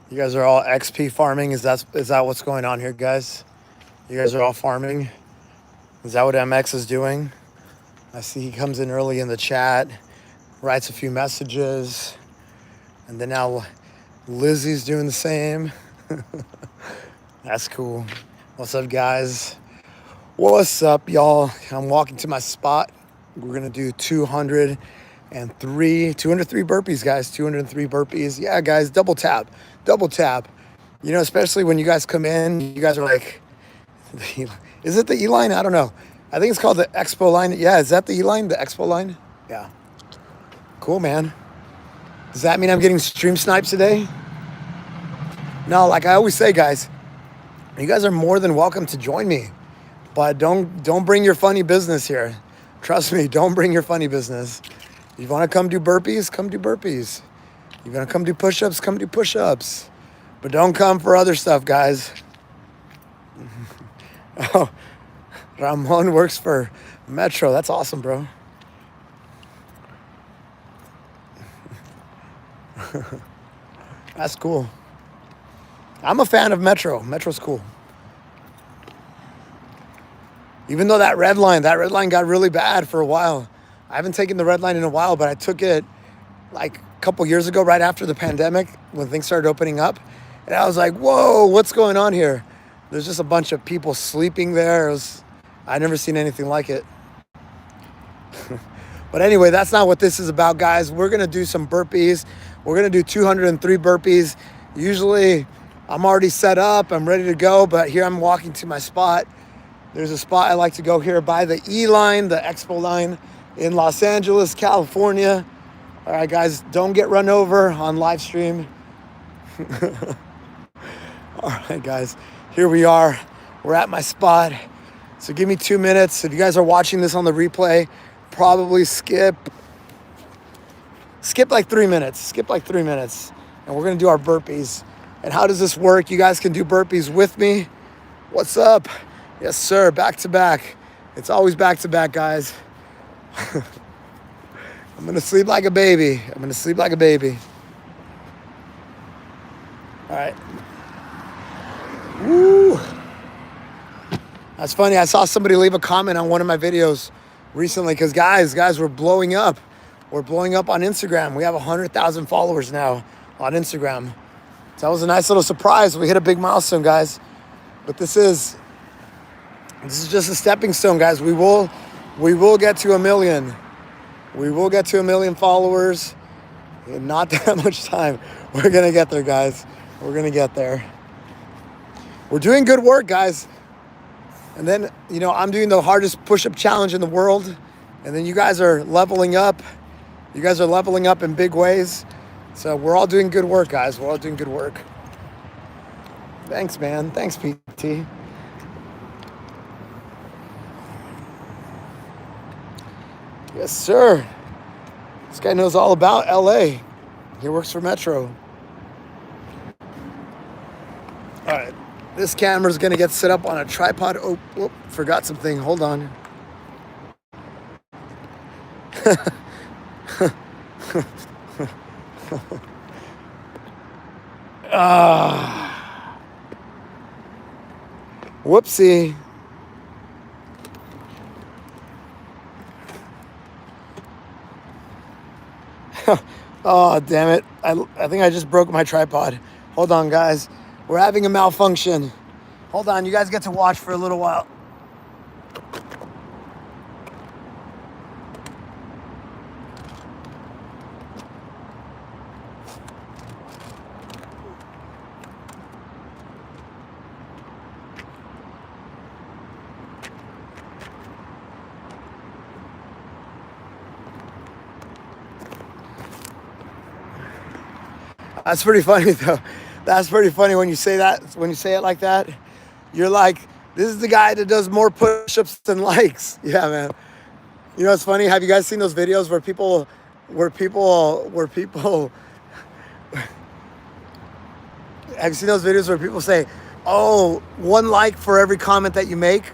You guys are all XP farming. Is that what's going on here, guys? You guys are all farming. Is that what MX is doing? I see he comes in early in the chat, writes a few messages, and then now Lizzie's doing the same. That's cool. What's up, guys? What's up, y'all? I'm walking to my spot. We're gonna do 203 burpees, guys. 203 burpees. Yeah, guys, double tap, double tap. You know, especially when you guys come in, you guys are like, is it the E line? I don't know. I think it's called the Expo line. Yeah, is that the E line? The Expo line? Yeah. Cool, man. Does that mean I'm getting stream snipes today? No, like I always say, guys, you guys are more than welcome to join me, but don't bring your funny business here. Trust me, don't bring your funny business. You want to come do burpees? Come do burpees. You want to come do push-ups? Come do push-ups. But don't come for other stuff, guys. Oh, Ramon works for Metro. That's awesome, bro. That's cool. I'm a fan of Metro. Metro's cool. Even though that red line got really bad for a while. I haven't taken the red line in a while, but I took it like a couple years ago, right after the pandemic, when things started opening up. And I was like, whoa, what's going on here? There's just a bunch of people sleeping there. I'd never seen anything like it. But anyway, that's not what this is about, guys. We're going to do some burpees. We're going to do 203 burpees. Usually I'm already set up. I'm ready to go. But here I'm walking to my spot. There's a spot I like to go here by the E line, the Expo line in Los Angeles, California. All right, guys, don't get run over on live stream. All right, guys, here we are. We're at my spot. So give me 2 minutes. If you guys are watching this on the replay, probably skip like 3 minutes. Skip like 3 minutes. And we're going to do our burpees. And how does this work? You guys can do burpees with me. What's up? Yes, sir. Back to back. It's always back to back, guys. I'm going to sleep like a baby. I'm going to sleep like a baby. All right. Woo. That's funny. I saw somebody leave a comment on one of my videos recently because guys, we're blowing up. We're blowing up on Instagram. We have 100,000 followers now on Instagram. So that was a nice little surprise. We hit a big milestone, guys. But this is just a stepping stone, guys. We will get to 1 million. We will get to 1 million followers in not that much time. We're going to get there, guys. We're going to get there. We're doing good work, guys. And then, you know, I'm doing the hardest push-up challenge in the world. And then you guys are leveling up. You guys are leveling up in big ways. So we're all doing good work, guys. We're all doing good work. Thanks, man. Thanks, PT. Yes, sir. This guy knows all about LA. He works for Metro. All right. This camera's going to get set up on a tripod. Oh, whoop, forgot something. Hold on. Whoopsie. Oh, damn it. I think I just broke my tripod. Hold on, guys. We're having a malfunction. Hold on. You guys get to watch for a little while. That's pretty funny, though. That's pretty funny when you say that. When you say it like that, you're like, this is the guy that does more push-ups than likes. Yeah, man. You know what's funny? Have you guys seen those videos where people have you seen those videos where people say, oh, 1 like for every comment that you make?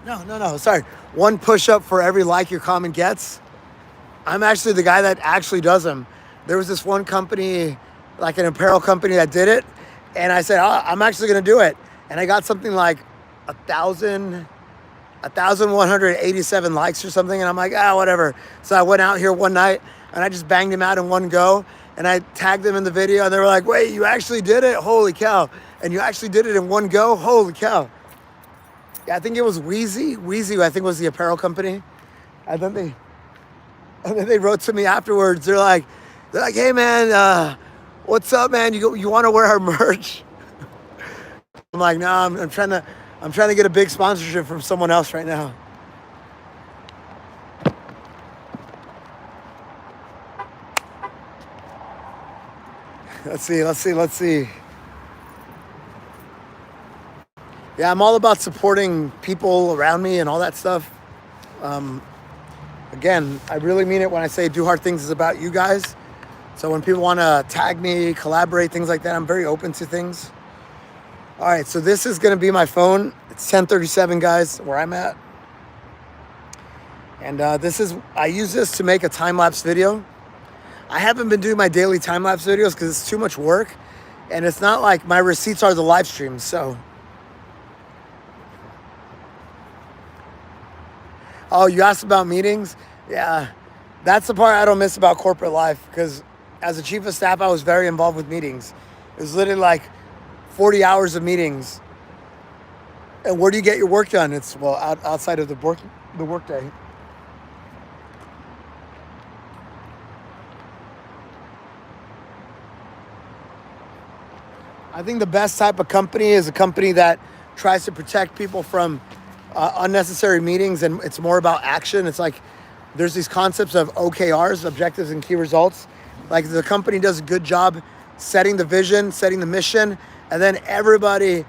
No, sorry. 1 push-up for every like your comment gets? I'm actually the guy that actually does them. There was this one company like an apparel company that did it. And I said, oh, I'm actually going to do it. And I got something like 1,187 likes or something. And I'm like, whatever. So I went out here one night and I just banged him out in one go. And I tagged them in the video and they were like, wait, you actually did it? Holy cow. And you actually did it in one go? Holy cow. Yeah, I think it was Wheezy. Wheezy, I think, was the apparel company. And then they wrote to me afterwards. They're like, hey man, what's up, man? You want to wear our merch? I'm like, no, I'm trying to get a big sponsorship from someone else right now. Let's see. Yeah, I'm all about supporting people around me and all that stuff. Again, I really mean it when I say Do Hard Things is about you guys. So when people want to tag me, collaborate, things like that, I'm very open to things. All right, so this is going to be my phone. It's 10:37, guys, where I'm at. And I use this to make a time-lapse video. I haven't been doing my daily time-lapse videos because it's too much work. And it's not like my receipts are the live streams, so. Oh, you asked about meetings? Yeah, that's the part I don't miss about corporate life, because as a chief of staff, I was very involved with meetings. It was literally like 40 hours of meetings. And where do you get your work done? It's, well, outside of the work day. I think the best type of company is a company that tries to protect people from unnecessary meetings, and it's more about action. It's like there's these concepts of OKRs, objectives and key results. Like the company does a good job setting the vision, setting the mission, and then everybody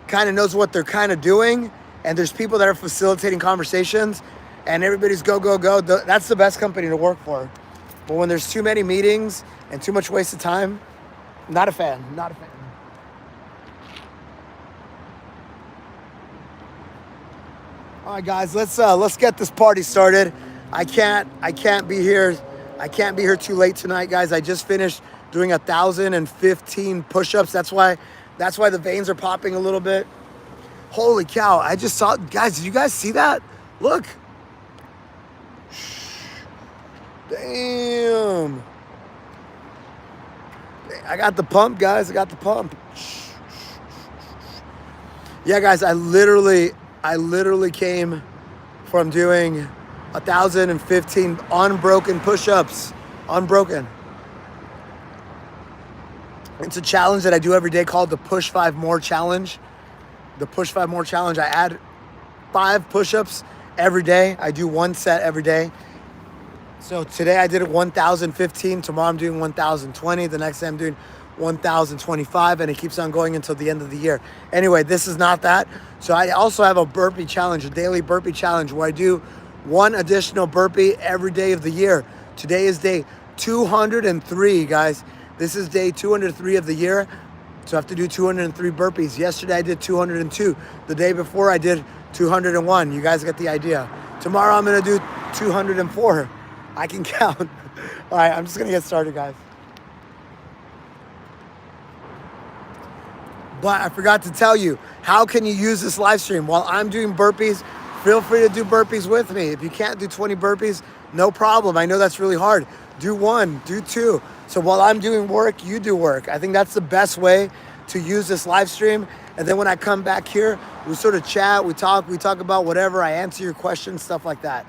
kind of knows what they're kind of doing, and there's people that are facilitating conversations, and everybody's go, go, go. That's the best company to work for. But when there's too many meetings and too much waste of time, not a fan. All right, guys, let's get this party started. I can't be here too late tonight, guys. I just finished doing 1,015 push-ups. That's why the veins are popping a little bit. Holy cow! I just saw, guys. Did you guys see that? Look. Damn. I got the pump, guys. I got the pump. Yeah, guys. I literally came from doing 1,015 unbroken push-ups. Unbroken. It's a challenge that I do every day called the Push 5 More Challenge. The Push 5 More Challenge. I add 5 push-ups every day. I do 1 set every day. So today I did it 1,015. Tomorrow I'm doing 1,020. The next day I'm doing 1,025, and it keeps on going until the end of the year. Anyway, this is not that. So I also have a burpee challenge, a daily burpee challenge, where I do 1 additional burpee every day of the year. Today is day 203, guys. This is day 203 of the year. So I have to do 203 burpees. Yesterday I did 202. The day before I did 201. You guys get the idea. Tomorrow I'm gonna do 204. I can count. All right, I'm just gonna get started, guys. But I forgot to tell you, how can you use this live stream? While I'm doing burpees, feel free to do burpees with me. If you can't do 20 burpees, no problem. I know that's really hard. Do 1, do 2. So while I'm doing work, you do work. I think that's the best way to use this live stream. And then when I come back here, we sort of chat, we talk about whatever. I answer your questions, stuff like that.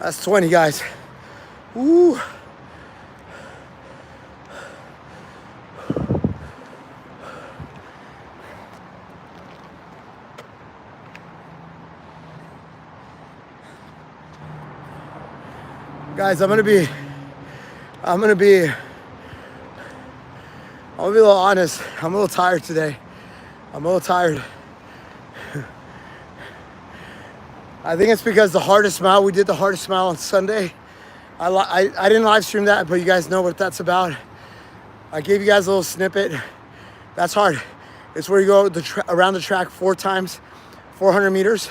That's 20, guys. Woo. Guys, I'm gonna be a little honest. I'm a little tired today. I'm a little tired. I think it's because we did the hardest mile on Sunday. I didn't live stream that, but you guys know what that's about. I gave you guys a little snippet. That's hard. It's where you go around the track 4 times, 400 meters.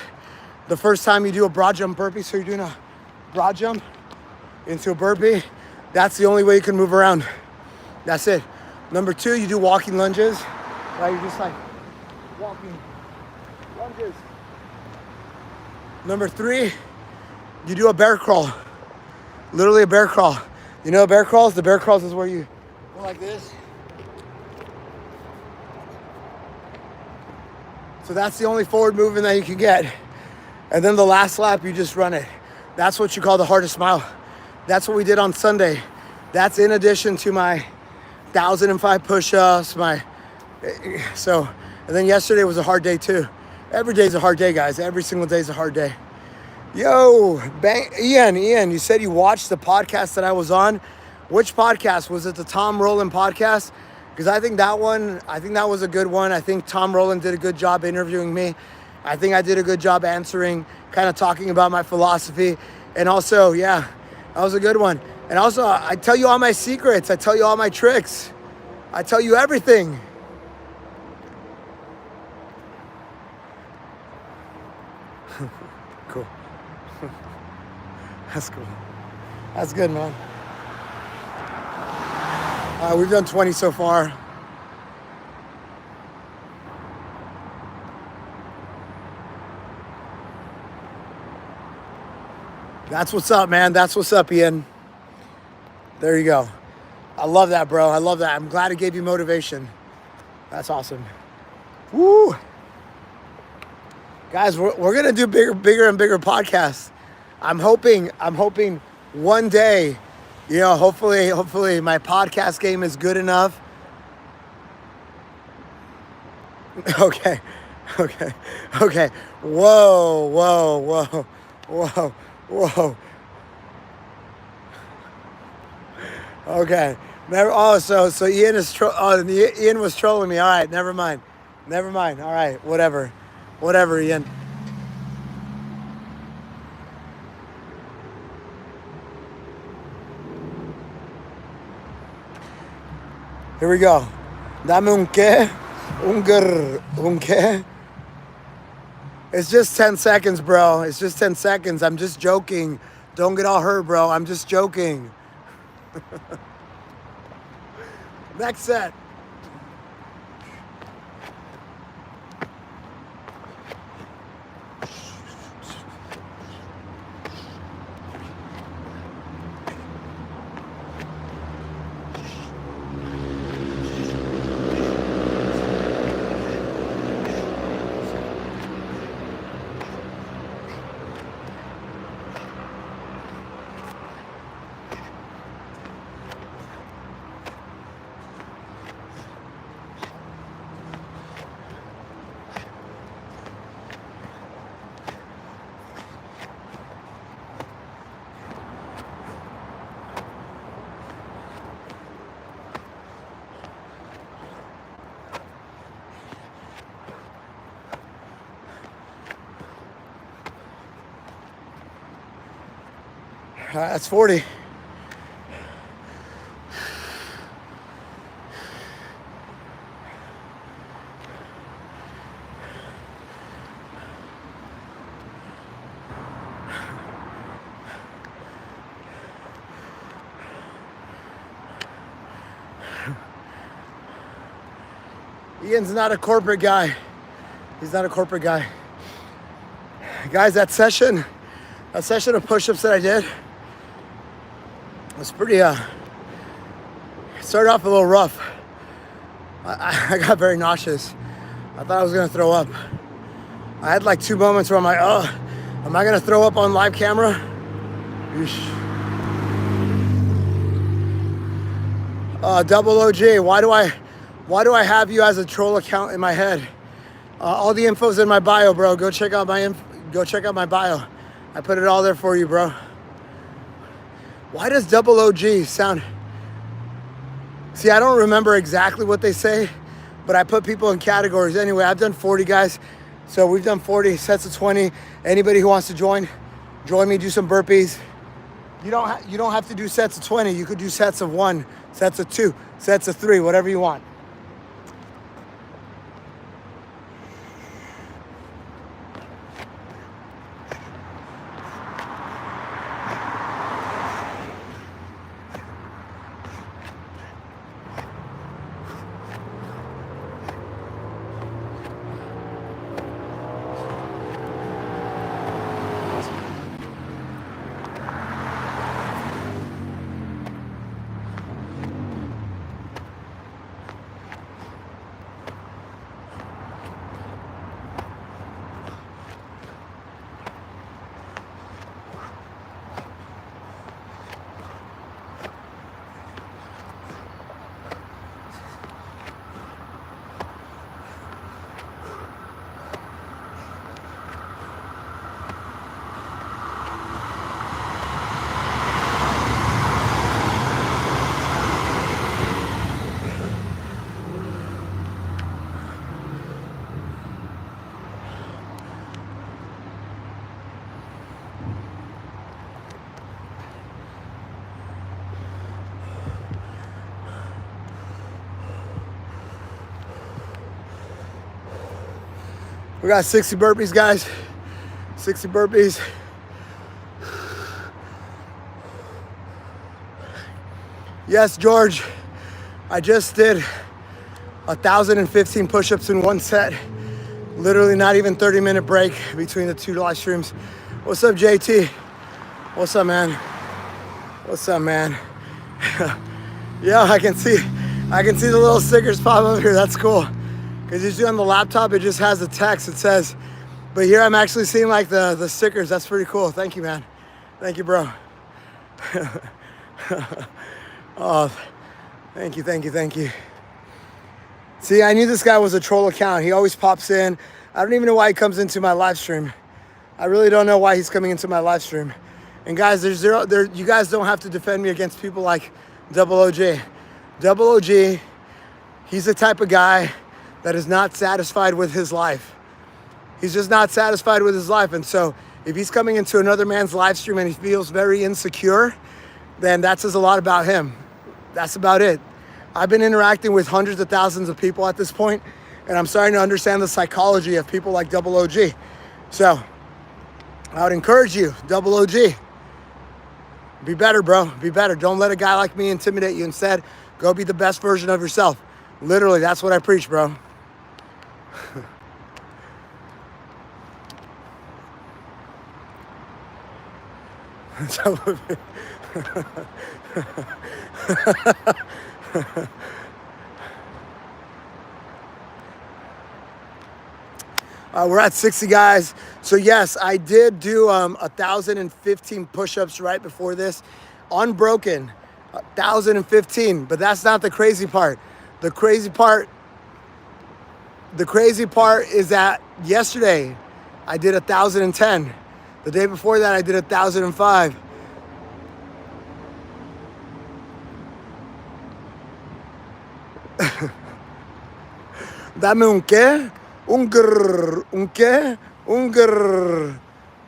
The first time you do a broad jump burpee, so you're doing a broad jump into a burpee. That's the only way you can move around. That's it. Number 2, you do walking lunges. Right, you're just like walking lunges. Number 3, you do a bear crawl. Literally a bear crawl. You know bear crawls? The bear crawls is where you go like this. So that's the only forward movement that you can get. And then the last lap, you just run it. That's what you call the hardest mile. That's what we did on Sunday. That's in addition to my 1,005 push-ups, and then yesterday was a hard day too. Every day's a hard day, guys. Every single day's a hard day. Yo, Ian, you said you watched the podcast that I was on. Which podcast? Was it the Tom Rowland podcast? Because I think that was a good one. I think Tom Rowland did a good job interviewing me. I think I did a good job answering, kind of talking about my philosophy. And also, yeah, that was a good one. And also, I tell you all my secrets. I tell you all my tricks. I tell you everything. Cool. That's cool. That's good, man. We've done 20 so far. That's what's up, man. That's what's up, Ian. There you go. I love that, bro. I love that. I'm glad it gave you motivation. That's awesome. Woo! Guys, we're gonna do bigger and bigger podcasts. I'm hoping one day, you know, hopefully my podcast game is good enough. Okay. Whoa. Okay. So Ian Ian was trolling me. All right, never mind. All right, whatever, Ian. Here we go. Dame un qué? Un qué? It's just 10 seconds, bro. It's just 10 seconds. I'm just joking. Don't get all hurt, bro. I'm just joking. Next set. That's 40. Ian's not a corporate guy. He's not a corporate guy. Guys, that session of push-ups that I did was pretty, it started off a little rough. I got very nauseous. I thought I was gonna throw up. I had like 2 moments where I'm like, oh, am I gonna throw up on live camera? Yeesh. Double OG, why do I have you as a troll account in my head? All the info's in my bio, bro. Go check out my bio. I put it all there for you, bro. Why does double OG sound? See, I don't remember exactly what they say, but I put people in categories. Anyway, I've done 40 guys. So we've done 40 sets of 20. Anybody who wants to join me, do some burpees. You don't have to do sets of 20. You could do sets of 1, sets of 2, sets of 3, whatever you want. We got 60 burpees, guys. 60 burpees. Yes, George, I just did 1,015 push-ups in one set. Literally not even 30-minute break between the 2 live streams. What's up, JT? What's up, man? What's up, man? Yeah, I can see the little stickers pop up here. That's cool. Because usually on the laptop, it just has the text. It says, but here I'm actually seeing like the stickers. That's pretty cool. Thank you, man. Thank you, bro. Oh, thank you. See, I knew this guy was a troll account. He always pops in. I don't even know why he comes into my live stream. I really don't know why he's coming into my live stream. And guys, you guys don't have to defend me against people like Double OG. Double OG, he's the type of guy that is not satisfied with his life. He's just not satisfied with his life. And so if he's coming into another man's live stream and he feels very insecure, then that says a lot about him. That's about it. I've been interacting with hundreds of thousands of people at this point, and I'm starting to understand the psychology of people like Double OG. So I would encourage you, Double OG, be better, bro. Be better. Don't let a guy like me intimidate you. Instead, go be the best version of yourself. Literally, that's what I preach, bro. We're at 60 guys. So yes, I did do 1,015 push-ups right before this. Unbroken, 1,015. But that's not the crazy part. The crazy part is that yesterday I did 1,010. The day before that I did 1,005. Dame un qué? Un grrr. Un qué? Un grrr.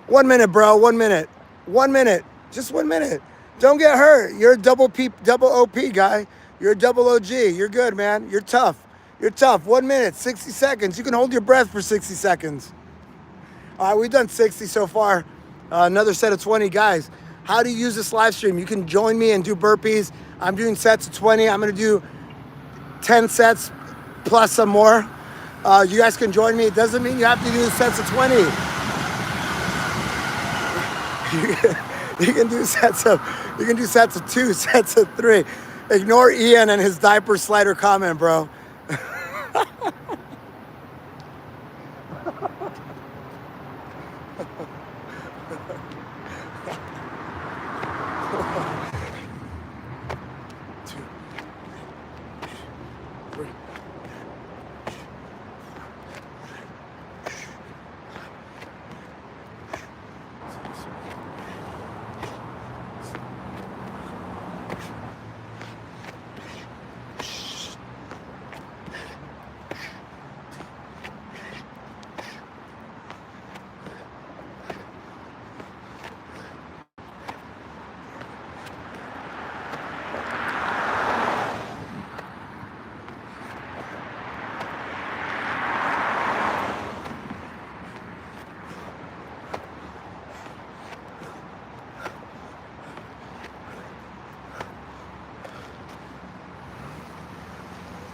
1 minute, bro. 1 minute. 1 minute. Just 1 minute. Don't get hurt. You're a double OP guy. You're a double OG. You're good, man. You're tough. You're tough. 1 minute, 60 seconds. You can hold your breath for 60 seconds. All right, we've done 60 so far. Another set of 20 guys. How do you use this live stream? You can join me and do burpees. I'm doing sets of 20. I'm going to do 10 sets plus some more. You guys can join me. It doesn't mean you have to do sets of 20. You can do sets of 2, sets of 3. Ignore Ian and his diaper slider comment, bro.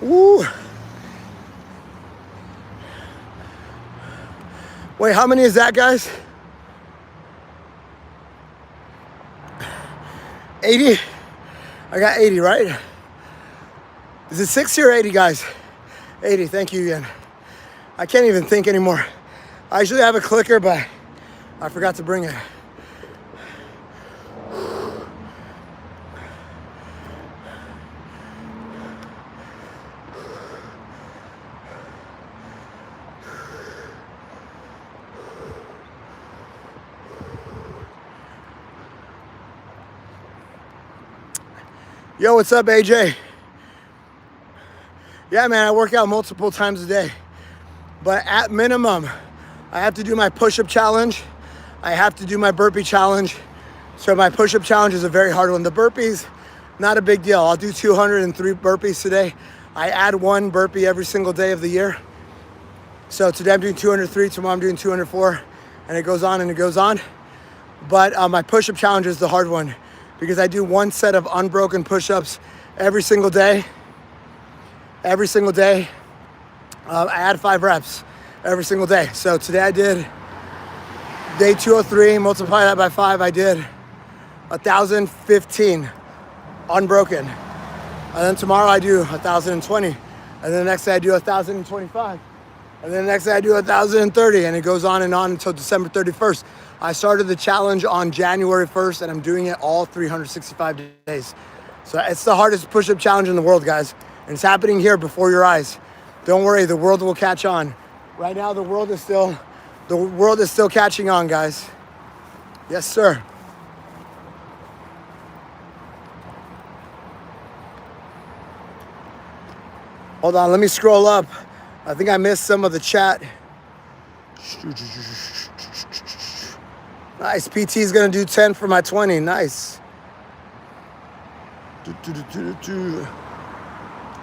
Woo. Wait, how many is that, guys? 80? I got 80, right? Is it 60 or 80, guys? 80, thank you again. I can't even think anymore. I usually have a clicker, but I forgot to bring it. Yo, what's up, AJ? Yeah, man, I work out multiple times a day. But at minimum, I have to do my push-up challenge. I have to do my burpee challenge. So my push-up challenge is a very hard one. The burpees, not a big deal. I'll do 203 burpees today. I add one burpee every single day of the year. So today I'm doing 203, tomorrow I'm doing 204, and it goes on and it goes on. But my push-up challenge is the hard one because I do one set of unbroken push-ups every single day. Every single day. I add 5 reps every single day. So today I did day 203, multiply that by 5, I did 1,015 unbroken. And then tomorrow I do 1,020. And then the next day I do 1,025. And then the next day I do 1,030, and it goes on until December 31st. I started the challenge on January 1st, and I'm doing it all 365 days. So it's the hardest push-up challenge in the world, guys. And it's happening here before your eyes. Don't worry, the world will catch on. Right now, the world is still catching on, guys. Yes, sir. Hold on, let me scroll up. I think I missed some of the chat. Nice, PT is gonna do 10 for my 20, nice.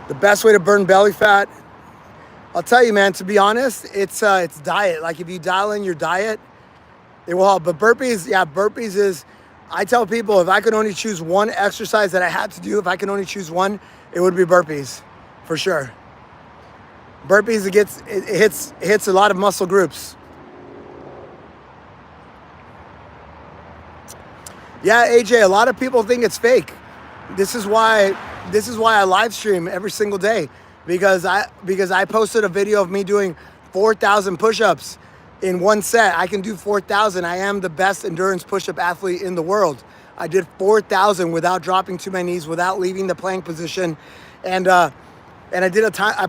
The best way to burn belly fat, I'll tell you, man, to be honest, it's diet. Like if you dial in your diet, it will help. But burpees, yeah, burpees is, I tell people if I could only choose one exercise that I had to do, if I could only choose one, it would be burpees, for sure. Burpees, it hits a lot of muscle groups. Yeah, AJ, a lot of people think it's fake. This is why I live stream every single day, because I posted a video of me doing 4,000 push-ups in one set. I can do 4,000. I am the best endurance push-up athlete in the world. I did 4,000 without dropping to my knees, without leaving the plank position, and I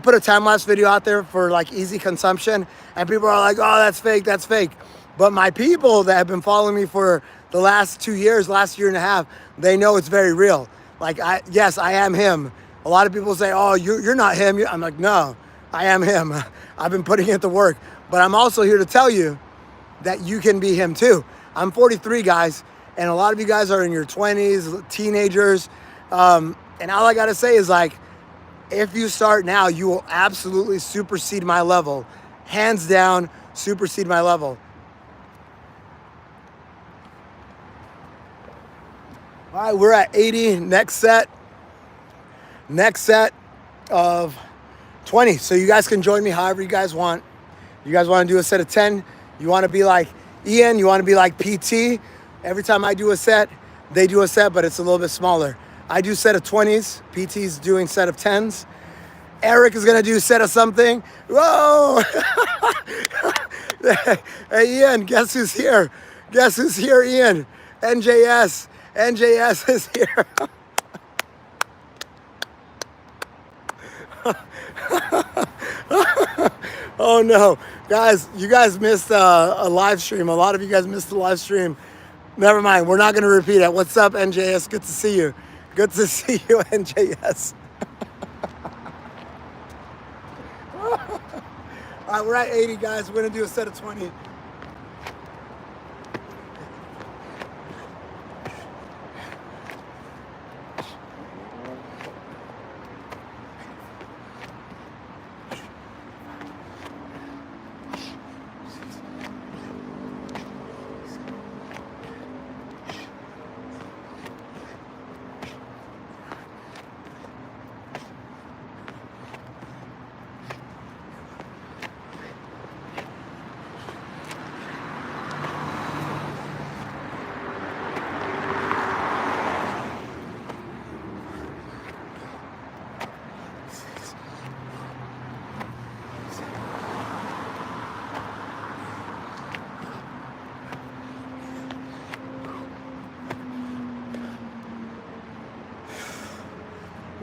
put a time-lapse video out there for like easy consumption, and people are like, "Oh, that's fake, that's fake." But my people that have been following me for the last 2 years, last year and a half, they know it's very real. Like, yes, I am him. A lot of people say, "Oh, you're not him." I'm like, no, I am him. I've been putting in the work. But I'm also here to tell you that you can be him too. I'm 43, guys, and a lot of you guys are in your 20s, teenagers. And all I gotta say is, like, if you start now, you will absolutely supersede my level. Hands down, supersede my level. All right, we're at 80, next set of 20. So you guys can join me however you guys want. You guys want to do a set of 10? You want to be like Ian? You want to be like PT? Every time I do a set, they do a set, but it's a little bit smaller. I do set of 20s. PT's doing set of 10s. Eric is going to do set of something. Whoa! Hey, Ian, guess who's here? Guess who's here, Ian? NJS. NJS is here. Oh no, guys, you guys missed a live stream. A lot of you guys missed the live stream. Never mind, we're not going to repeat it. What's up, NJS? Good to see you. Good to see you, NJS. All right, we're at 80, guys. We're going to do a set of 20.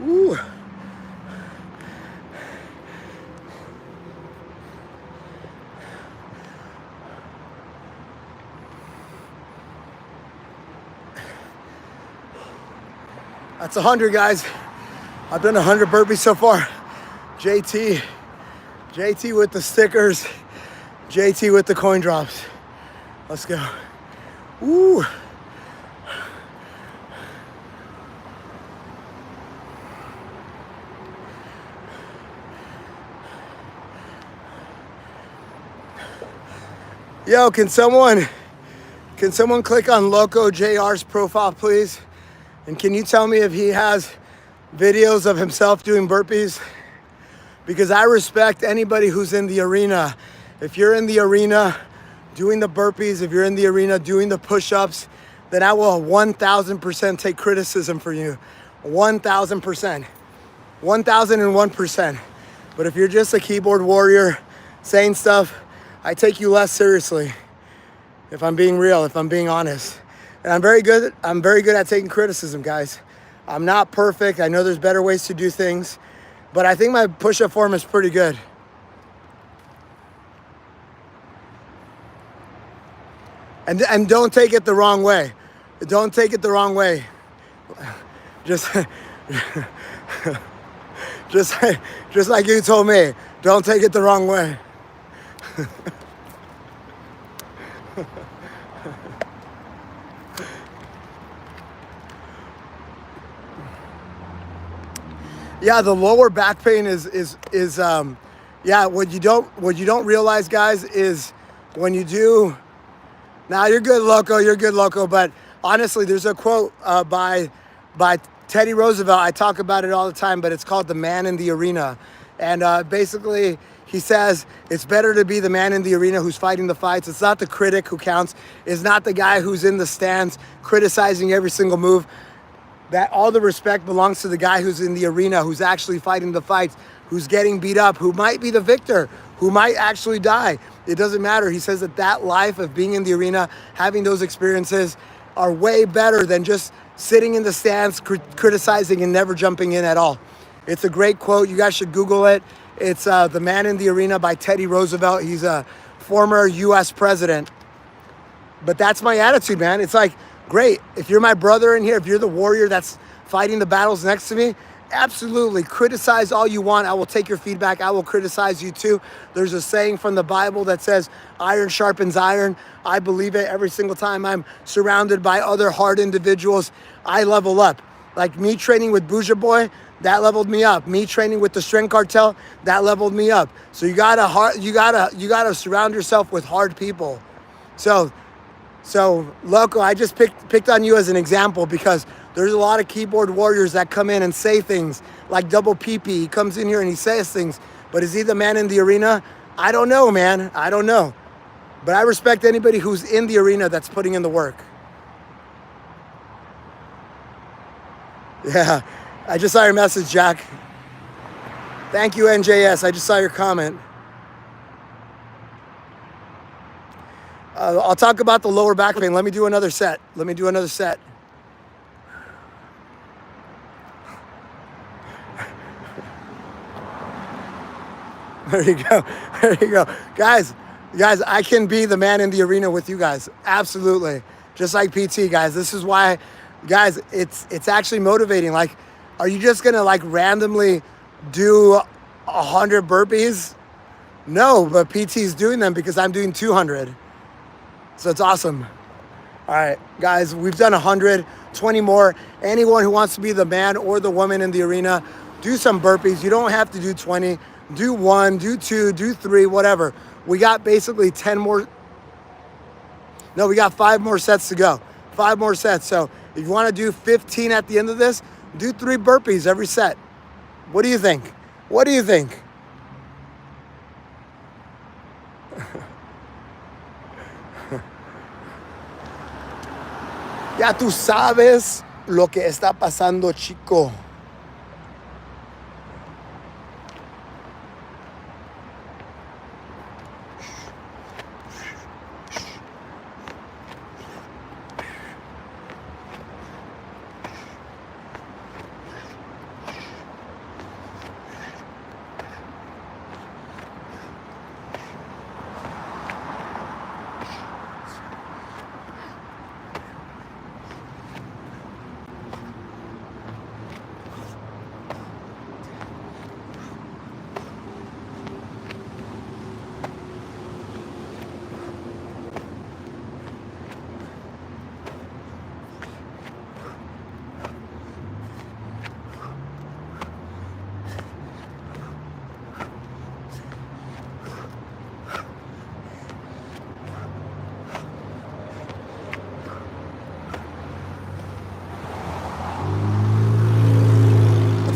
Ooh. That's 100, guys. I've done 100 burpees so far. JT with the stickers. JT with the coin drops. Let's go. Woo. Yo, can someone click on Loco JR's profile, please? And can you tell me if he has videos of himself doing burpees? Because I respect anybody who's in the arena. If you're in the arena doing the burpees, if you're in the arena doing the push-ups, then I will 1,000% take criticism for you. 1,000%. 1,001%. But if you're just a keyboard warrior saying stuff, I take you less seriously. If I'm being real, if I'm being honest. And I'm very good at taking criticism, guys. I'm not perfect. I know there's better ways to do things, but I think my push-up form is pretty good. And don't take it the wrong way. Don't take it the wrong way. Just like you told me, don't take it the wrong way. Yeah, the lower back pain is yeah, what you don't realize, guys, is when you do. Now you're good, Loco, but honestly, there's a quote by Teddy Roosevelt. I talk about it all the time, but it's called The Man in the Arena. And basically, he says it's better to be the man in the arena who's fighting the fights. It's not the critic who counts. It's not the guy who's in the stands criticizing every single move. That all the respect belongs to the guy who's in the arena, who's actually fighting the fights, who's getting beat up, who might be the victor, who might actually die. It doesn't matter. He says that life of being in the arena, having those experiences are way better than just sitting in the stands, criticizing and never jumping in at all. It's a great quote. You guys should Google it. It's The Man in the Arena by Teddy Roosevelt. He's a former U.S. president. But that's my attitude, man. It's like, great. If you're my brother in here, if you're the warrior that's fighting the battles next to me, absolutely. Criticize all you want. I will take your feedback. I will criticize you too. There's a saying from the Bible that says, iron sharpens iron. I believe it every single time I'm surrounded by other hard individuals. I level up. Like me training with Bougie Boy, that leveled me up. Me training with the Strength Cartel, that leveled me up. So you gotta surround yourself with hard people. So Loco, I just picked on you as an example because there's a lot of keyboard warriors that come in and say things like Double PP. He comes in here and he says things, but is he the man in the arena? I don't know, man. I don't know. But I respect anybody who's in the arena that's putting in the work. Yeah, I just saw your message, Jack. Thank you, NJS. I just saw your comment. I'll talk about the lower back pain. Let me do another set. There you go. There you go. Guys, I can be the man in the arena with you guys. Absolutely. Just like PT, guys. This is why, guys, it's actually motivating. Like, are you just going to like randomly do 100 burpees? No, but PT's doing them because I'm doing 200. So it's awesome. All right, guys, we've done 100, 20 more. Anyone who wants to be the man or the woman in the arena, do some burpees. You don't have to do 20. Do 1, do 2, do 3, whatever. We got basically 10 more. No, we got 5 more sets to go. 5 more sets. So if you want to do 15 at the end of this, do 3 burpees every set. What do you think? What do you think? Ya tú sabes lo que está pasando, chico.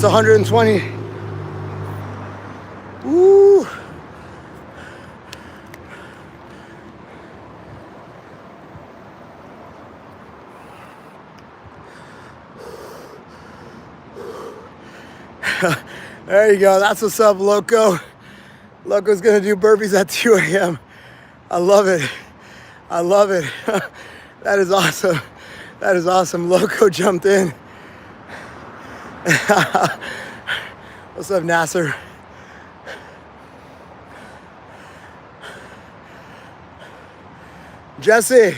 It's 120. Woo. There you go. That's what's up, Loco. Loco's gonna do burpees at 2 a.m. I love it. I love it. That is awesome. That is awesome. Loco jumped in. What's up, Nasser? Jesse.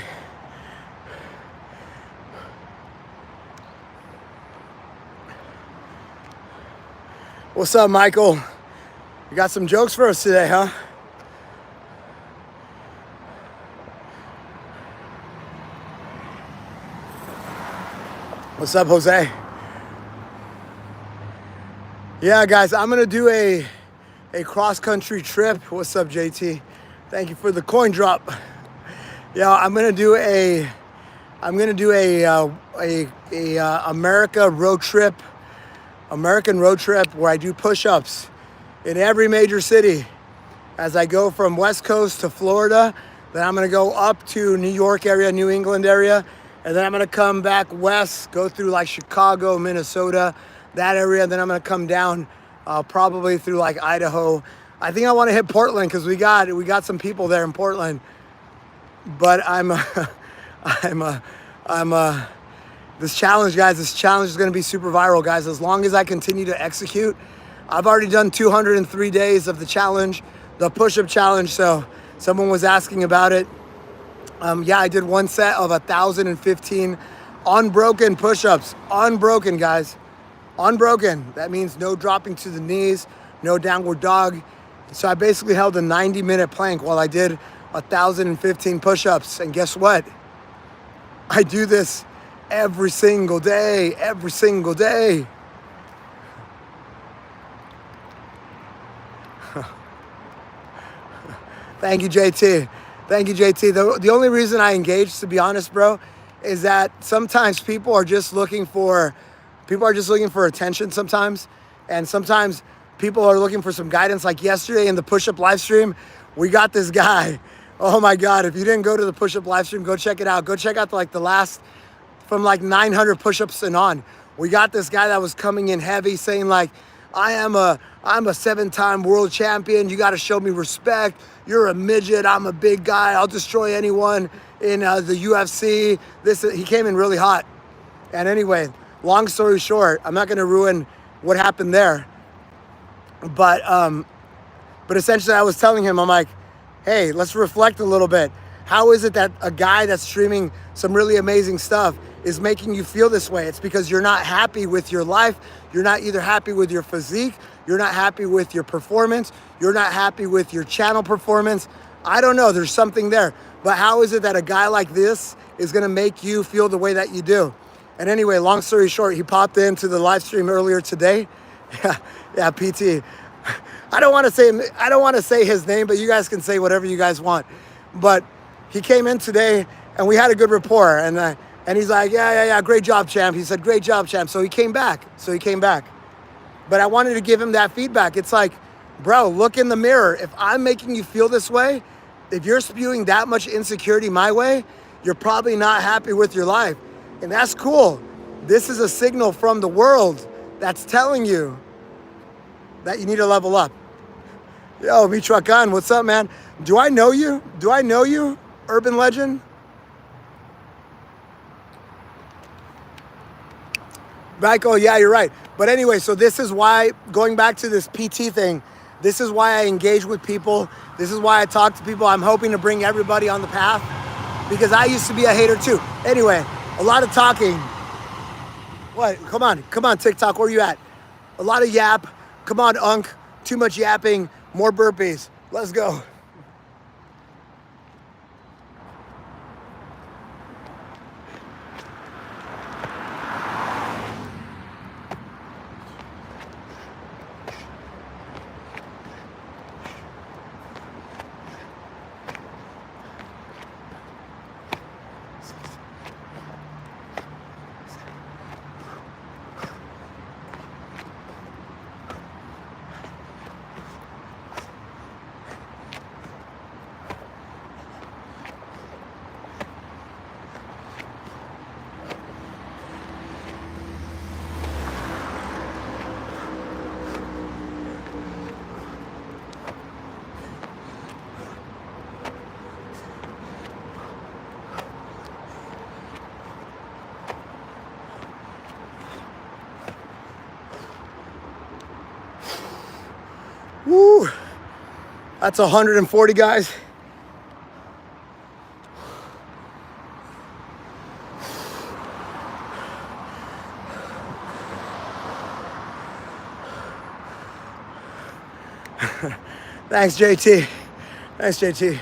What's up, Michael? You got some jokes for us today, huh? What's up, Jose? Yeah, guys, I'm gonna do a cross-country trip. What's up, JT? Thank you for the coin drop. Yeah, I'm gonna do a American road trip where I do push-ups in every major city. As I go from West Coast to Florida, then I'm gonna go up to New York area, New England area, and then I'm gonna come back west, go through like Chicago, Minnesota, that area, and then I'm gonna come down probably through like Idaho. I think I want to hit Portland because we got some people there in Portland. But this challenge, guys, this challenge is gonna be super viral, guys. As long as I continue to execute, I've already done 203 days of the challenge, the push-up challenge. So someone was asking about it. Yeah, I did one set of 1,015 unbroken push-ups. Unbroken, guys. Unbroken. That means no dropping to the knees, no downward dog. So I basically held a 90-minute plank while I did 1,015 push-ups. And guess what? I do this every single day, every single day. Thank you, JT. Thank you, JT. The only reason I engage, to be honest, bro, is that sometimes people are just looking for attention sometimes. And sometimes people are looking for some guidance. Like yesterday in the push-up live stream, we got this guy. Oh my God, if you didn't go to the push-up live stream, go check it out. Go check out the last, from like 900 push-ups and on. We got this guy that was coming in heavy saying like, I'm a 7-time world champion. You got to show me respect. You're a midget. I'm a big guy. I'll destroy anyone in the UFC. He came in really hot. And anyway, long story short, I'm not going to ruin what happened there. But But essentially I was telling him, I'm like, hey, let's reflect a little bit. How is it that a guy that's streaming some really amazing stuff is making you feel this way? It's because you're not happy with your life. You're not either happy with your physique. You're not happy with your performance. You're not happy with your channel performance. I don't know, there's something there. But how is it that a guy like this is gonna make you feel the way that you do? And anyway, long story short, he popped into the live stream earlier today. Yeah, PT. I don't want to say his name, but you guys can say whatever you guys want. But he came in today and we had a good rapport, and he's like, yeah, great job, champ. He said, great job, champ. So he came back. But I wanted to give him that feedback. It's like, bro, look in the mirror. If I'm making you feel this way, if you're spewing that much insecurity my way, you're probably not happy with your life. And that's cool. This is a signal from the world that's telling you that you need to level up. Yo, Michoacan, what's up, man? Do I know you? Urban legend? Michael, yeah, you're right. But anyway, so this is why, going back to this PT thing, this is why I engage with people. This is why I talk to people. I'm hoping to bring everybody on the path, because I used to be a hater too. Anyway, a lot of talking. What? Come on, TikTok, where you at? A lot of yap. Come on, Unk. Too much yapping. More burpees. Let's go. Woo! That's 140, guys. Thanks, JT. Thanks, JT.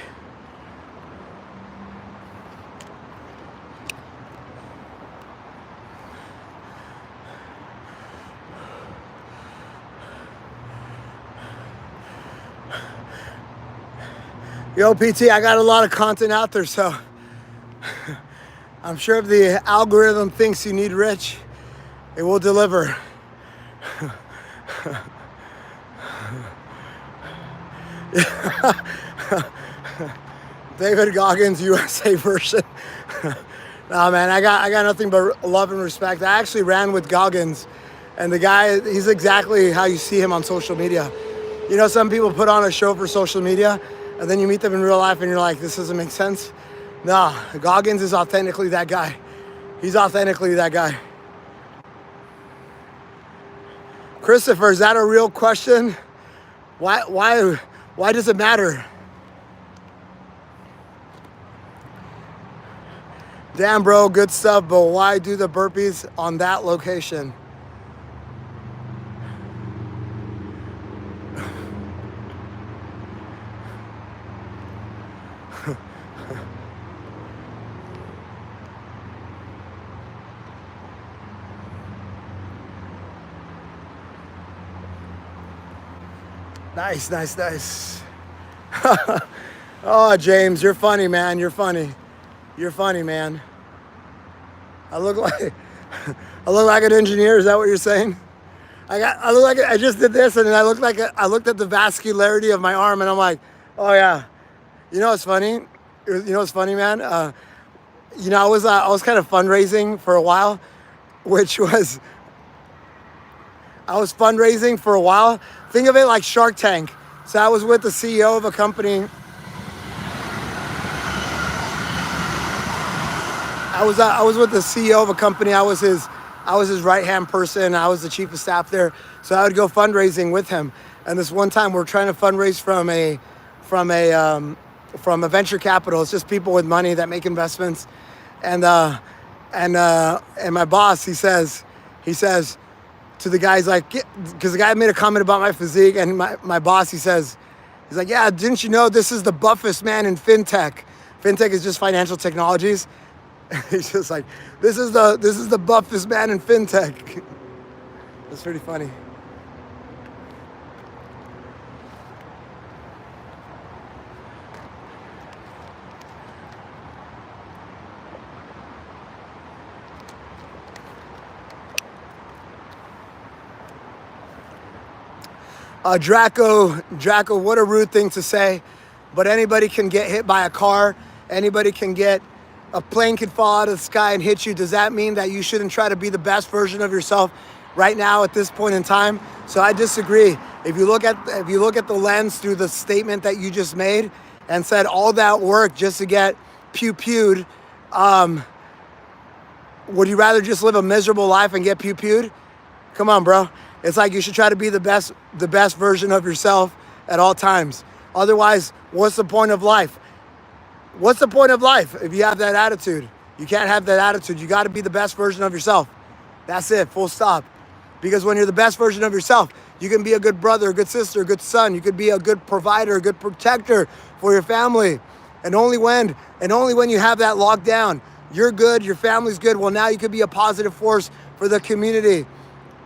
Yo, PT, I got a lot of content out there, so I'm sure if the algorithm thinks you need rich, it will deliver. David Goggins, USA version. Nah, man, I got nothing but love and respect. I actually ran with Goggins, and the guy, he's exactly how you see him on social media. You know, some people put on a show for social media, and then you meet them in real life and you're like, this doesn't make sense. Nah, Goggins is authentically that guy. He's authentically that guy. Christopher, is that a real question? Why does it matter? Damn, bro, good stuff, but why do the burpees on that location? Nice. Oh, James, you're funny, man. You're funny, man. I look like an engineer. Is that what you're saying? I just did this, and then I looked at the vascularity of my arm, and I'm like, oh yeah. You know what's funny? Man? I was kind of fundraising for a while, Think of it like Shark Tank. So I was with the CEO of a company. I was with the CEO of a company. I was his right-hand person. I was the chief of staff there. So I would go fundraising with him. And this one time we're trying to fundraise from a venture capital. It's just people with money that make investments. And my boss, he says to the guys, like, because the guy made a comment about my physique, and my boss, he's like, yeah, didn't you know this is the buffest man in fintech? Fintech is just financial technologies. He's just like, this is the buffest man in fintech. That's pretty funny. Draco, what a rude thing to say, but anybody can get hit by a car. Anybody can a plane could fall out of the sky and hit you. Does that mean that you shouldn't try to be the best version of yourself right now at this point in time? So I disagree. If you look at the lens through the statement that you just made and said all that work just to get pew-pewed, would you rather just live a miserable life and get pew-pewed? Come on, bro. It's like you should try to be the best version of yourself at all times. Otherwise, what's the point of life? What's the point of life if you have that attitude? You can't have that attitude. You got to be the best version of yourself. That's it, full stop. Because when you're the best version of yourself, you can be a good brother, a good sister, a good son. You could be a good provider, a good protector for your family. And only when you have that locked down, you're good, your family's good. Well, now you could be a positive force for the community.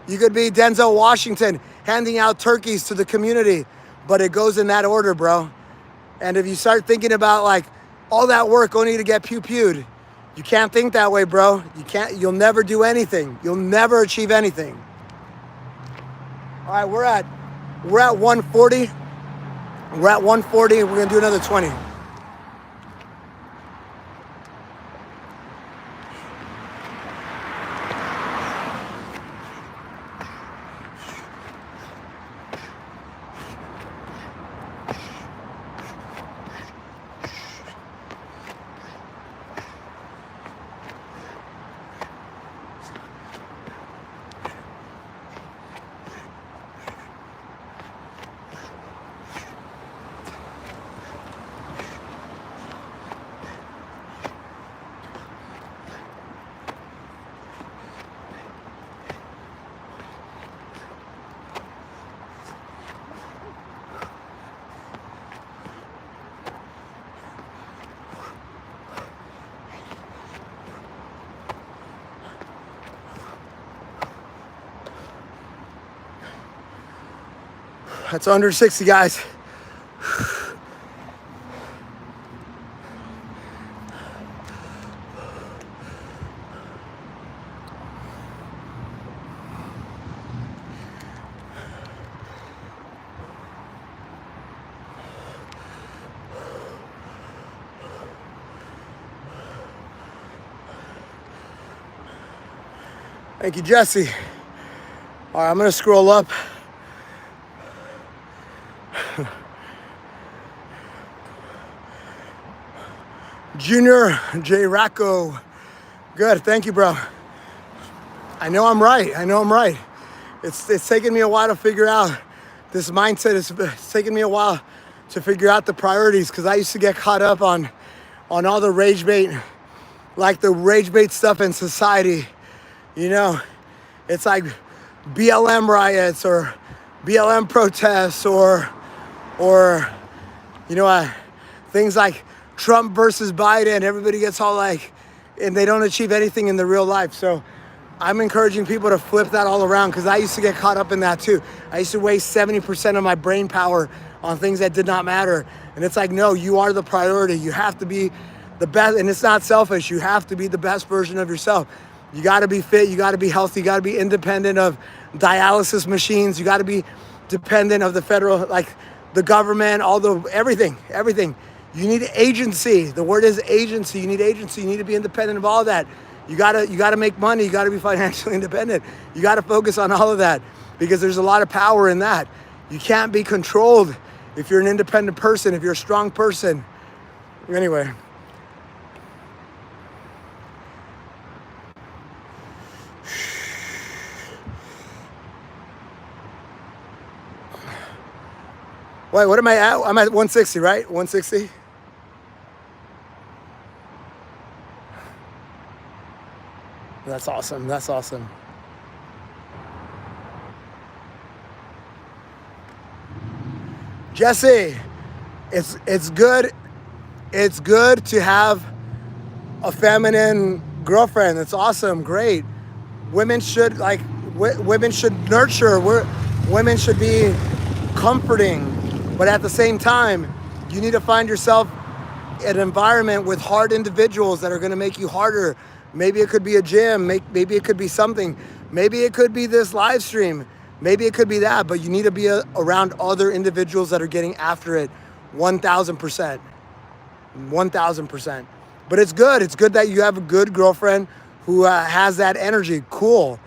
You could be Denzel Washington handing out turkeys to the community, but it goes in that order, bro. And if you start thinking about like all that work only to get pew-pewed, you can't think that way, bro. You'll never do anything. You'll never achieve anything. All right, we're at 140. We're at 140. We're gonna do another 20. That's under 60, guys. Thank you, Jesse. All right, I'm gonna scroll up. Junior J. Racco. Good, thank you, bro. I know I'm right. It's taken me a while to figure out this mindset. It's taken me a while to figure out the priorities, because I used to get caught up on all the rage bait, like the rage bait stuff in society. You know, it's like BLM riots or BLM protests or you know, things like Trump versus Biden. Everybody gets all like, and they don't achieve anything in the real life. So I'm encouraging people to flip that all around, because I used to get caught up in that too. I used to waste 70% of my brain power on things that did not matter. And it's like, no, you are the priority. You have to be the best, and it's not selfish. You have to be the best version of yourself. You got to be fit. You got to be healthy. You got to be independent of dialysis machines. You got to be dependent of the federal, like the government, everything. You need agency. The word is agency. You need agency. You need to be independent of all that. You gotta make money. You gotta be financially independent. You gotta focus on all of that, because there's a lot of power in that. You can't be controlled if you're an independent person, if you're a strong person. Anyway. Wait, what am I at? I'm at 160, right? 160? That's awesome. That's awesome. Jesse, it's good. It's good to have a feminine girlfriend. It's awesome. Great. Women should women should nurture. Women should be comforting. But at the same time, you need to find yourself an environment with hard individuals that are going to make you harder. Maybe it could be a gym. Maybe it could be something. Maybe it could be this live stream. Maybe it could be that. But you need to be around other individuals that are getting after it 1,000%. 1,000%. But it's good. It's good that you have a good girlfriend who has that energy. Cool.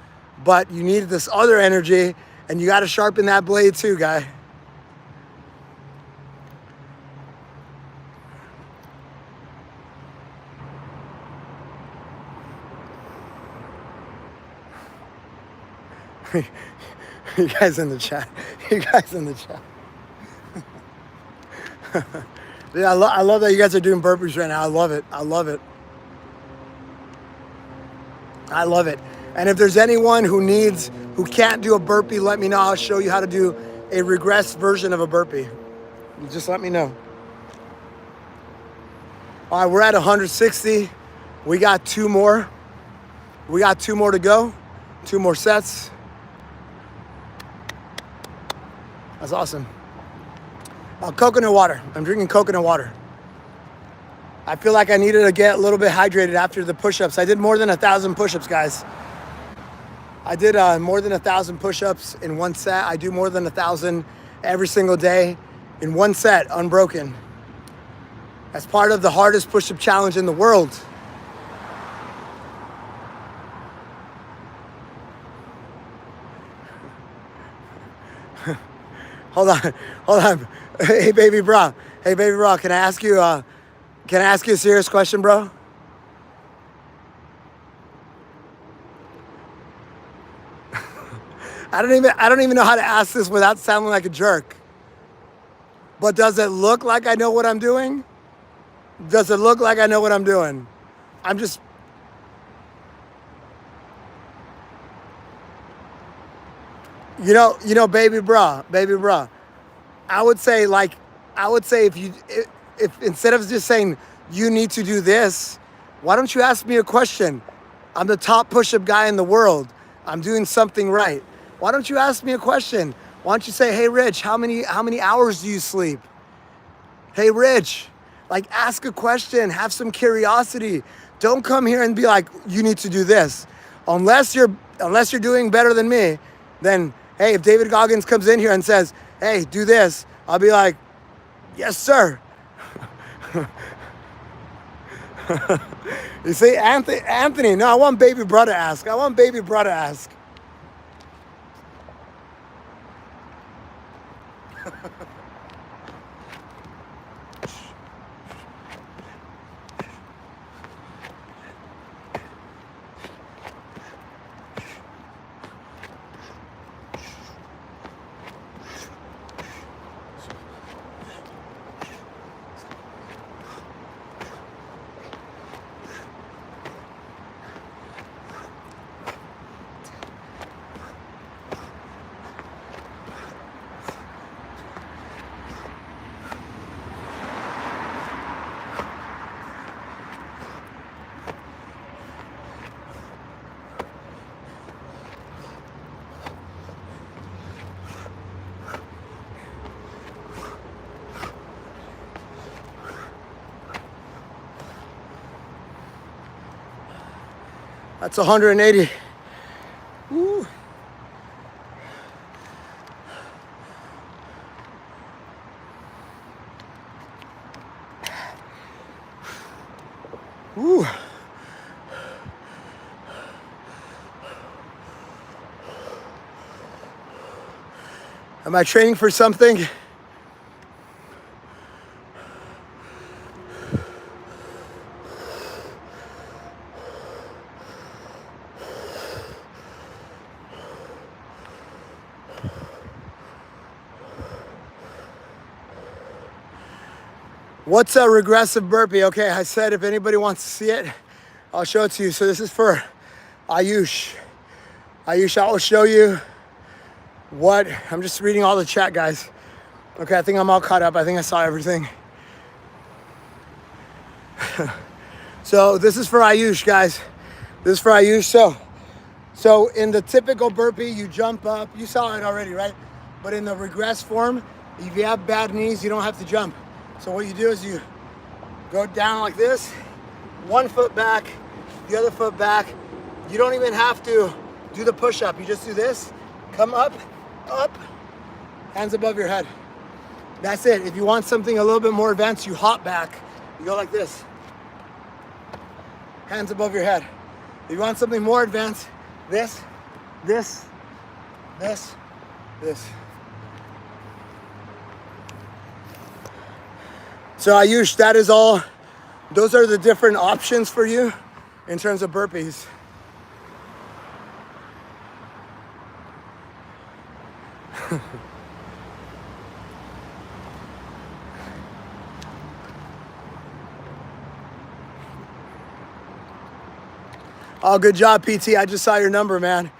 But you need this other energy, and you got to sharpen that blade too, guy. You guys in the chat. You guys in the chat. Yeah, I love that you guys are doing burpees right now. I love it. I love it. I love it. And if there's anyone who can't do a burpee, let me know. I'll show you how to do a regressed version of a burpee. Just let me know. All right, we're at 160. We got two more. We got two more to go. Two more sets. That's awesome. Coconut water. I'm drinking coconut water. I feel like I needed to get a little bit hydrated after the push-ups. I did more than 1,000 push-ups, guys. I did more than 1,000 push-ups in one set. I do more than 1,000 every single day in one set, unbroken. That's part of the hardest push-up challenge in the world. Hold on. Hey, baby bro. Can I ask you a serious question, bro? I don't even know how to ask this without sounding like a jerk. But does it look like I know what I'm doing? Does it look like I know what I'm doing? I'm just... You know, baby bro, I would say if instead of just saying you need to do this, why don't you ask me a question? I'm the top push-up guy in the world. I'm doing something right. Why don't you ask me a question? Why don't you say, hey Rich, how many hours do you sleep? Hey Rich, like ask a question, have some curiosity. Don't come here and be like, you need to do this. Unless you're doing better than me, then hey, if David Goggins comes in here and says, hey, do this, I'll be like, yes, sir. You see, Anthony, no, I want baby bro to ask. That's 180. Woo. Woo. Am I training for something? What's a regressive burpee? Okay, I said if anybody wants to see it, I'll show it to you. So this is for Ayush. Ayush, I will show you what, I'm just reading all the chat, guys. Okay, I think I'm all caught up. I think I saw everything. So this is for Ayush, guys. This is for Ayush. So in the typical burpee, you jump up. You saw it already, right? But in the regress form, if you have bad knees, you don't have to jump. So what you do is you go down like this, 1 foot back, the other foot back. You don't even have to do the push-up. You just do this, come up, up, hands above your head. That's it. If you want something a little bit more advanced, you hop back. You go like this, hands above your head. If you want something more advanced, this, this, this, this. So Ayush, that is all. Those are the different options for you in terms of burpees. Oh, good job, PT. I just saw your number, man.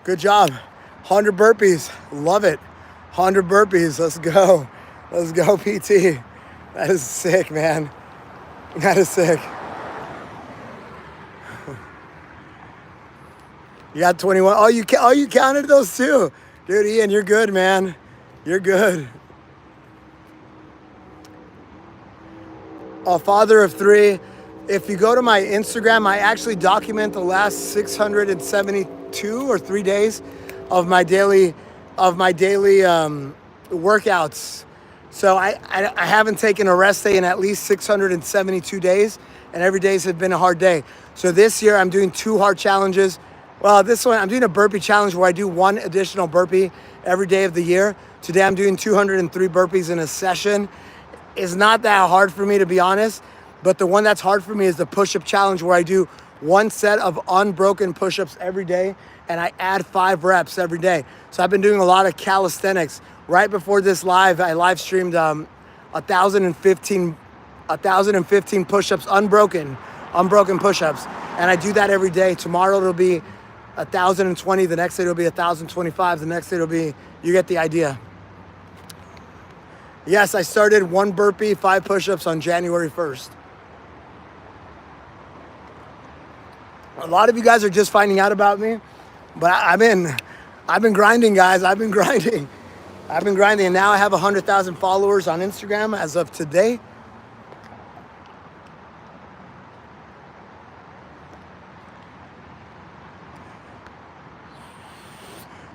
Good job. 100 burpees. Love it. 100 burpees. Let's go. Let's go, PT. That is sick, man. That is sick. You got 21. Oh, you counted those too. Dude, Ian, you're good, man. You're good. A father of 3. If you go to my Instagram, I actually document the last 672 or 3 days of my daily workouts. So I haven't taken a rest day in at least 672 days, and every day has been a hard day. So this year I'm doing 2 hard challenges. Well, this one I'm doing a burpee challenge where I do 1 additional burpee every day of the year. Today I'm doing 203 burpees in a session. It's not that hard for me, to be honest, but the one that's hard for me is the push-up challenge where I do 1 set of unbroken push-ups every day, and I add 5 reps every day. So I've been doing a lot of calisthenics. Right before this live, I live streamed 1,015 push-ups, unbroken push-ups. And I do that every day. Tomorrow it'll be 1,020. The next day it'll be 1,025. The next day it'll be, you get the idea. Yes, I started 1 burpee, 5 push-ups on January 1st. A lot of you guys are just finding out about me, but I've been grinding, guys. I've been grinding, and now I have 100,000 followers on Instagram as of today.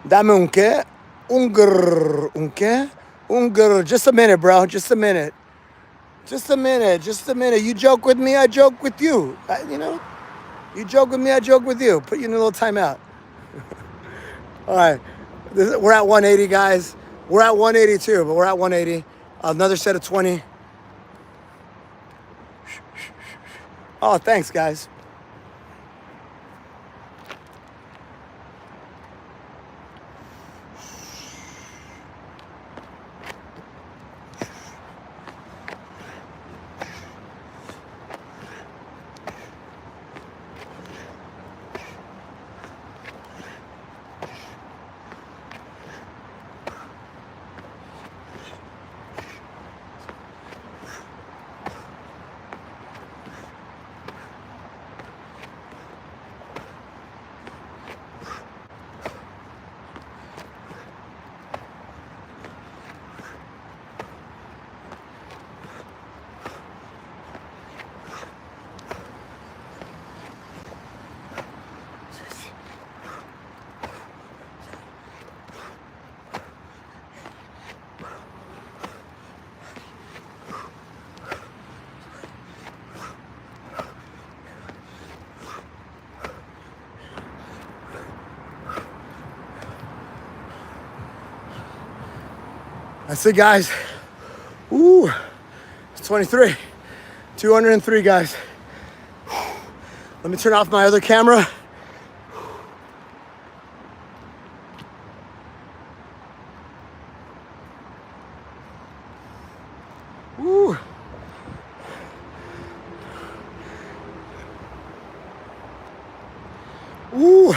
Dame un qué? Un grrr. Un qué? Un grrr. Just a minute, bro. Just a minute. You joke with me, I joke with you. You joke with me, I joke with you. Put you in a little timeout. All right. We're at 180, guys. We're at 182, but we're at 180. Another set of 20. Oh, thanks, guys. That's it, guys. Ooh, it's 23. 203, guys. Let me turn off my other camera. Ooh. Woo.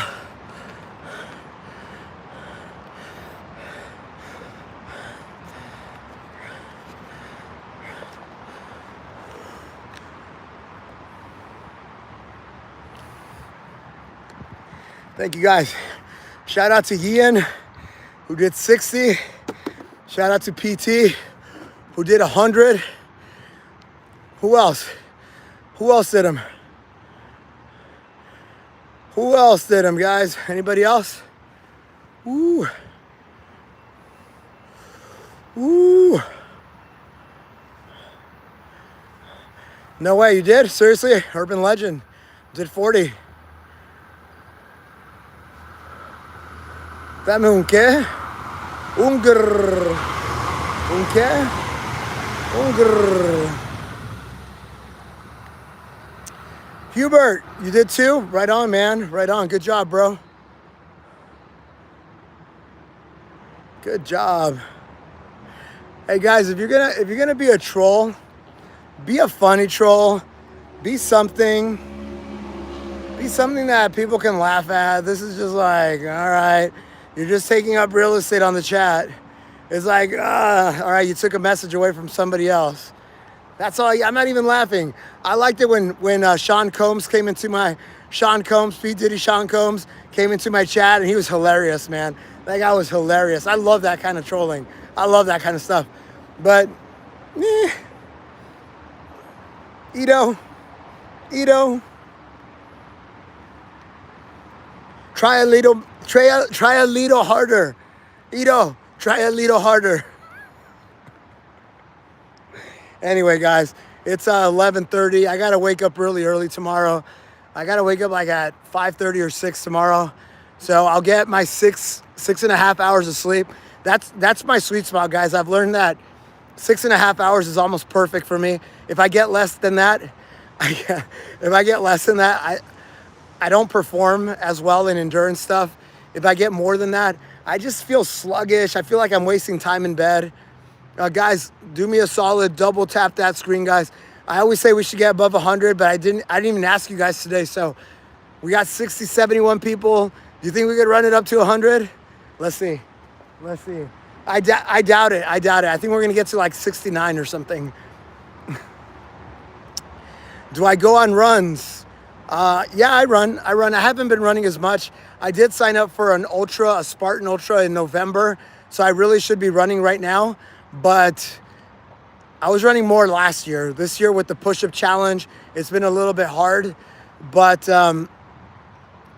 Thank you guys. Shout out to Ian, who did 60. Shout out to PT, who did 100. Who else? Who else did them? Who else did them, guys? Anybody else? Woo. Woo. No way, you did? Seriously? Urban legend. Did 40. Dame un qué? Un grrr. Un qué? Un grrr. Hubert, you did 2? Right on, man. Right on. Good job, bro. Good job. Hey guys, if you're gonna be a troll, be a funny troll. Be something that people can laugh at. This is just like, all right, you're just taking up real estate on the chat. It's like, all right, you took a message away from somebody else. That's all. I'm not even laughing. I liked it when Sean Combs came into my P. Diddy Sean Combs came into my chat, and he was hilarious, man. That guy was hilarious. I love that kind of trolling. I love that kind of stuff. But, Ito, try a little harder. Ito, try a little harder. Anyway, guys, it's 11:30. I gotta wake up really early tomorrow. I gotta wake up like at 5:30 or 6 tomorrow. So I'll get my 6.5 hours of sleep. That's my sweet spot, guys. I've learned that 6.5 hours is almost perfect for me. If I get less than that, I don't perform as well in endurance stuff. If I get more than that, I just feel sluggish. I feel like I'm wasting time in bed. Guys, do me a solid, double tap that screen, guys. I always say we should get above 100, but I didn't even ask you guys today. So we got 60, 71 people. Do you think we could run it up to 100? Let's see. I doubt it. I think we're gonna get to like 69 or something. Do I go on runs? Yeah, I run. I haven't been running as much. I did sign up for a Spartan Ultra in November. So I really should be running right now. But I was running more last year. This year with the push-up challenge, it's been a little bit hard. But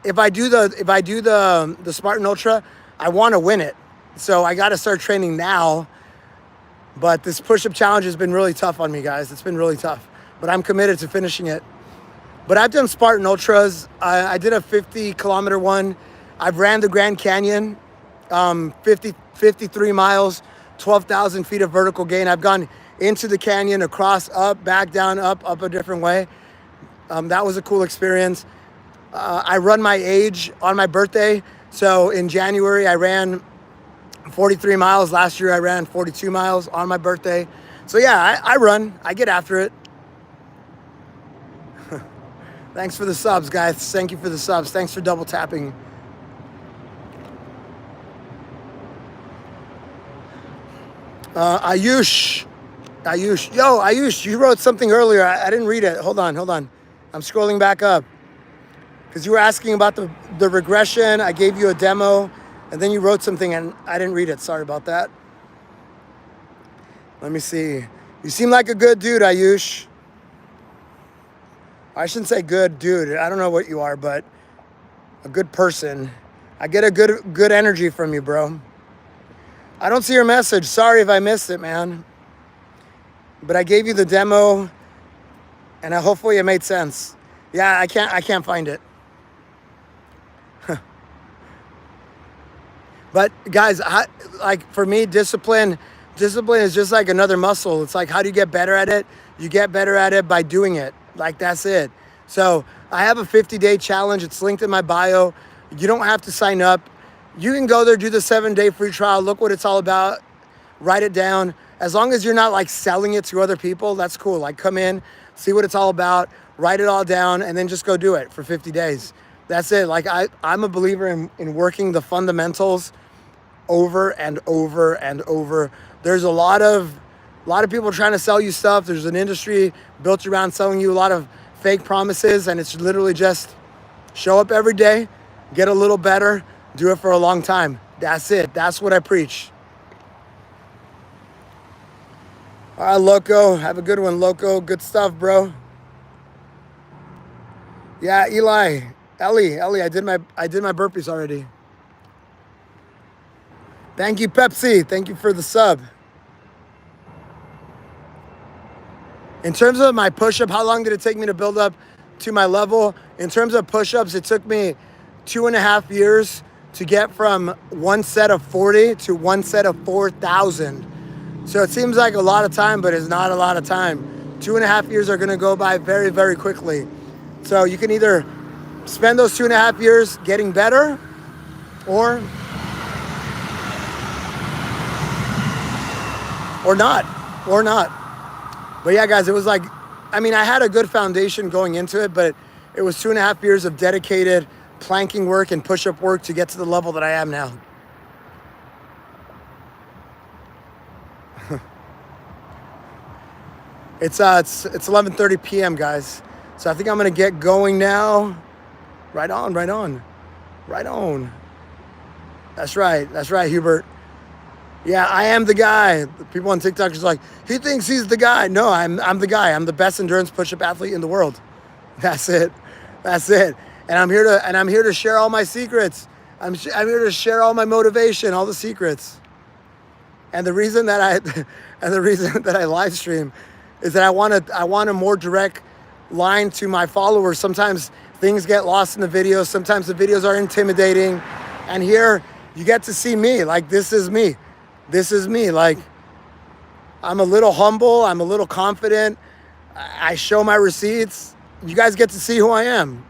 if I do the Spartan Ultra, I want to win it. So I got to start training now. But this push-up challenge has been really tough on me, guys. It's been really tough. But I'm committed to finishing it. But I've done Spartan Ultras. I did a 50-kilometer one. I've ran the Grand Canyon, 53 miles, 12,000 feet of vertical gain. I've gone into the canyon, across, up, back, down, up a different way. That was a cool experience. I run my age on my birthday. So in January, I ran 43 miles. Last year, I ran 42 miles on my birthday. So yeah, I run. I get after it. Thanks for the subs, guys. Thank you for the subs. Thanks for double tapping. Ayush. Yo, Ayush, you wrote something earlier. I didn't read it. Hold on. I'm scrolling back up. Because you were asking about the regression. I gave you a demo. And then you wrote something and I didn't read it. Sorry about that. Let me see. You seem like a good dude, Ayush. I shouldn't say good dude. I don't know what you are, but a good person. I get a good energy from you, bro. I don't see your message. Sorry if I missed it, man. But I gave you the demo, and hopefully it made sense. Yeah, I can't find it. But guys, like for me, discipline is just like another muscle. It's like, how do you get better at it? You get better at it by doing it. Like, that's it. So I have a 50-day challenge. It's linked in my bio. You don't have to sign up. You can go there, do the 7-day free trial, look what it's all about, write it down. As long as you're not like selling it to other people, that's cool. Like, come in, see what it's all about, write it all down, and then just go do it for 50 days. That's it. Like I'm a believer in working the fundamentals over and over and over. There's a lot of people trying to sell you stuff. There's an industry built around selling you a lot of fake promises, and it's literally just show up every day, get a little better, do it for a long time. That's it. That's what I preach. All right, Loco. Have a good one, Loco. Good stuff, bro. Yeah, Ellie, I did my burpees already. Thank you, Pepsi. Thank you for the sub. In terms of my push-up, how long did it take me to build up to my level? In terms of push-ups, it took me 2.5 years to get from one set of 40 to one set of 4,000. So it seems like a lot of time, but it's not a lot of time. 2.5 years are gonna go by very, very quickly. So you can either spend those 2.5 years getting better or not. But yeah, guys, it was like, I mean, I had a good foundation going into it, but it was 2.5 years of dedicated planking work and push-up work to get to the level that I am now. It's 11:30 p.m., guys. So I think I'm gonna get going now. Right on. That's right, Hubert. Yeah, I am the guy. People on TikTok are like, he thinks he's the guy. No, I'm the guy. I'm the best endurance push-up athlete in the world. That's it. And I'm here to share all my secrets. I'm here to share all my motivation, all the secrets. And the reason that I live stream is that I want a more direct line to my followers. Sometimes things get lost in the videos. Sometimes the videos are intimidating. And here you get to see me. Like, this is me. Like, I'm a little humble. I'm a little confident. I show my receipts. You guys get to see who I am.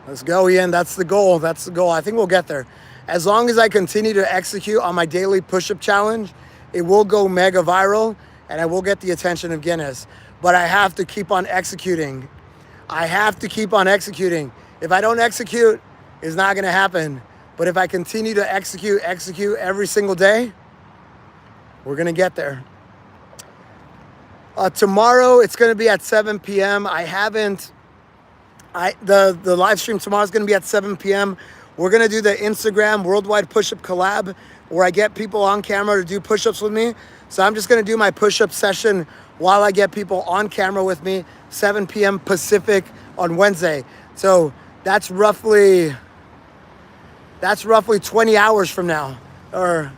Let's go, Ian. That's the goal. I think we'll get there. As long as I continue to execute on my daily push-up challenge, it will go mega viral and I will get the attention of Guinness. But I have to keep on executing. If I don't execute, it's not going to happen. But if I continue to execute every single day, we're going to get there. Tomorrow, it's going to be at 7 p.m. The live stream tomorrow is going to be at 7 p.m. We're going to do the Instagram Worldwide Push-Up Collab where I get people on camera to do push-ups with me. So I'm just going to do my push-up session while I get people on camera with me, 7 p.m. Pacific on Wednesday. So that's roughly 20 hours from now, or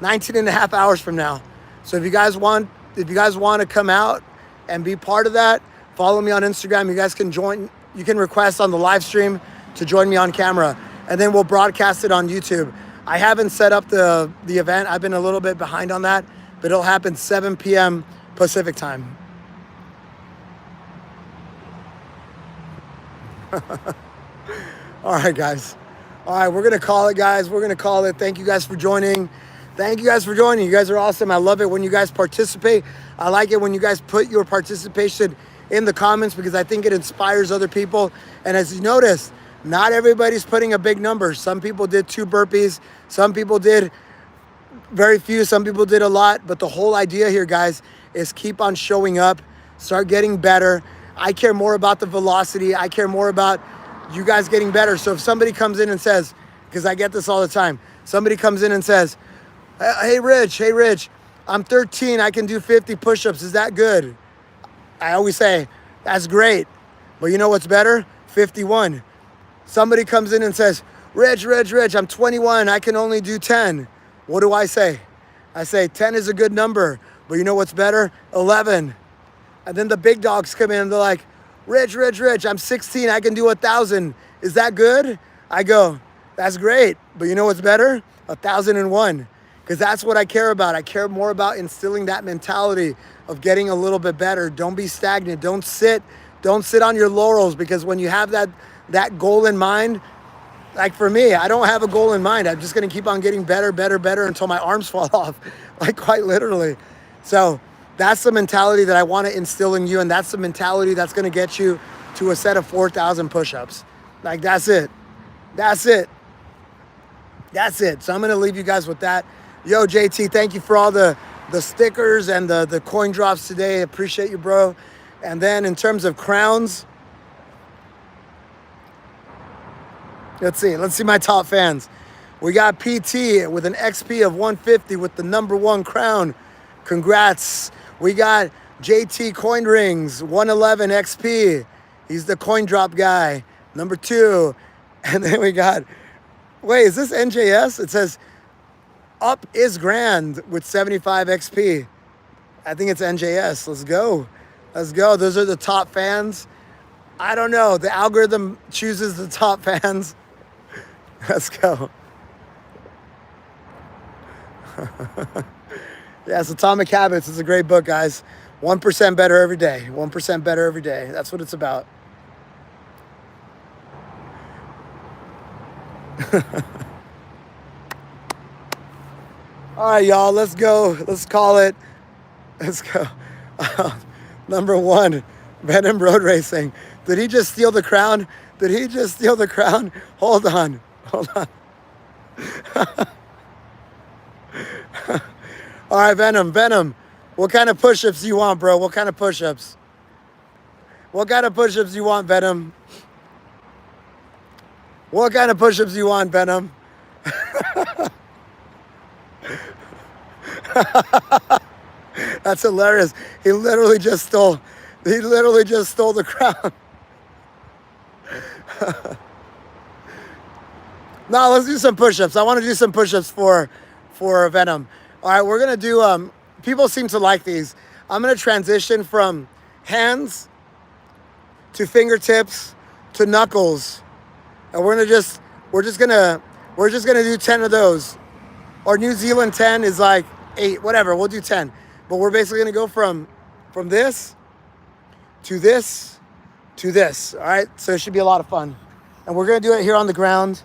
19 and a half hours from now. So if you guys want to come out and be part of that, follow me on Instagram. You guys can join. You can request on the live stream to join me on camera, and then we'll broadcast it on YouTube. I haven't set up the event. I've been a little bit behind on that, but it'll happen 7 p.m. Pacific time. All right, guys. All right, we're going to call it, guys. Thank you guys for joining. You guys are awesome. I love it when you guys participate. I like it when you guys put your participation in the comments because I think it inspires other people. And as you notice, not everybody's putting a big number. Some people did 2 burpees. Some people did very few. Some people did a lot. But the whole idea here, guys, is keep on showing up. Start getting better. I care more about the velocity. I care more about you guys getting better. So if somebody comes in and says, because I get this all the time, somebody comes in and says, hey, Rich, I'm 13. I can do 50 push-ups. Is that good? I always say, that's great. But you know what's better? 51. Somebody comes in and says, Rich, I'm 21. I can only do 10. What do I say? I say 10 is a good number. But you know what's better? 11. And then the big dogs come in and they're like, Rich, I'm 16. I can do 1,000. Is that good? I go, that's great. But you know what's better? 1,001. Because that's what I care about. I care more about instilling that mentality of getting a little bit better. Don't be stagnant. Don't sit on your laurels, because when you have that goal in mind, Like for me, I don't have a goal in mind. I'm just going to keep on getting better, better, better until my arms fall off, like quite literally. So that's the mentality that I want to instill in you. And that's the mentality that's going to get you to a set of 4,000 push-ups. Like that's it. That's it. That's it. So I'm going to leave you guys with that. Yo, JT, thank you for all the stickers and the coin drops today. Appreciate you, bro. And then in terms of crowns, let's see my top fans. We got PT with an XP of 150 with the #1 crown. Congrats. We got JT Coin Rings, 111 XP. He's the coin drop guy, #2. And then we got, wait, is this NJS? It says Up is Grand with 75 XP. I think it's NJS. Let's go. Let's go. Those are the top fans. I don't know. The algorithm chooses the top fans. Let's go. Yes, Atomic Habits is a great book, guys. 1% better every day. 1% better every day. That's what it's about. All right, y'all. Let's go. Let's call it. Let's go. #1, Venom Road Racing. Did he just steal the crown? Did he just steal the crown? Hold on. Hold on. All right, Venom. What kind of push-ups do you want, bro? What kind of push-ups? What kind of push-ups do you want, Venom? What kind of push-ups do you want, Venom? That's hilarious. He literally just stole the crown. No, let's do some push-ups. I want to do some push-ups for Venom. All right, we're going to do, people seem to like these. I'm going to transition from hands to fingertips to knuckles. And we're just going to do 10 of those. Or New Zealand 10 is like 8, whatever. We'll do 10. But we're basically going to go from this to this to this. All right? So it should be a lot of fun. And we're going to do it here on the ground.